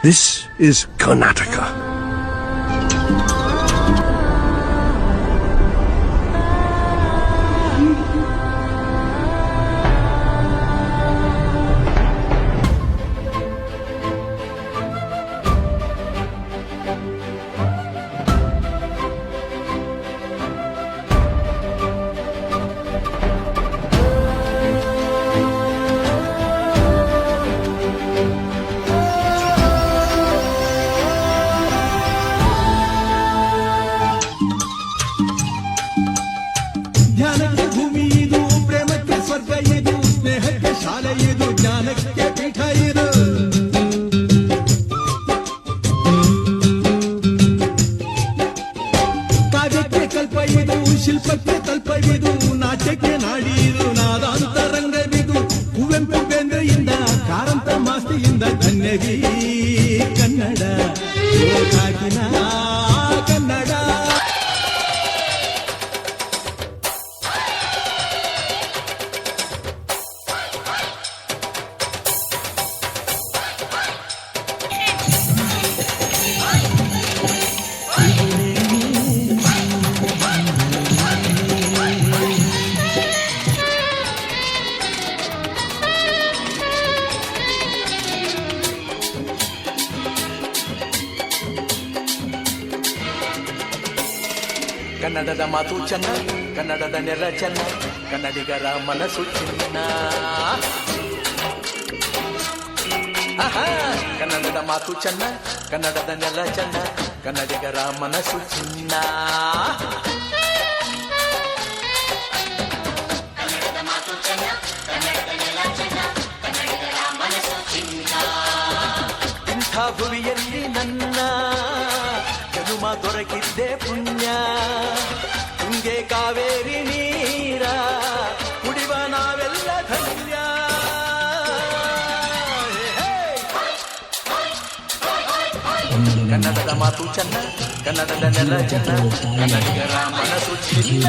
This is Karnataka. ಧ್ಯಾನಕ್ಕೆ ಭೂಮಿ ಇದು, ಪ್ರೇಮಕ್ಕೆ ಸ್ವರ್ಗ ಇದು, ಸ್ನೇಹಕ್ಕೆ ಶಾಲೆ ಇದು, ಜ್ಞಾನಕ್ಕೆ ಪೀಠ ಇದು. ಕಾವ್ಯಕ್ಕೆ ಕಲ್ಪ ಇದು, ಶಿಲ್ಪಕ್ಕೆ ತಲ್ಪವಿದು, ನಾಟ್ಯಕ್ಕೆ ನಾಡಿ ಇದು, ನಾದಾಂತರಂಗವಿದು. ಕುವೆಂಪು ಬೇಂದ್ರೆಯಿಂದ ಕಾರಂತ ಮಾಸ್ತಿಯಿಂದ ಧನ್ಯಗಿ ಕನ್ನಡ, ಕಾಕಿನ ಕನ್ನಡ. ಕನ್ನಡದ ಮಾತು ಚೆನ್ನ, ಕನ್ನಡದ ನೆಲ ಚೆನ್ನ, ಕನ್ನಡಿಗರ ಮನಸ್ಸು ಚಿನ್ನ. ಕನ್ನಡದ ಮಾತು ಚೆನ್ನ, ಕನ್ನಡದ ನೆಲ ಚೆನ್ನ, ಕನ್ನಡಿಗರ ಮನಸ್ಸು ಚಿನ್ನ. ಇಂಥ ಭುವಿಯಲ್ಲಿ ನನ್ನ ಜನುಮ ದೊರಕಿದ್ದೆ ಪುಣ್ಯ. ತುಂಗೆ ಕಾವೇರಿ ನೀರ ಕುಡಿವ ನಾವೆಲ್ಲ ಧನ್ಯ. ಕನ್ನಡದ ಮಾತು ಚೆನ್ನ, ಕನ್ನಡದ ನೆಲ ಚೆನ್ನ, ಕನ್ನಡಿಗರ ಮನಸ್ಸು ಚಿನ್ನ.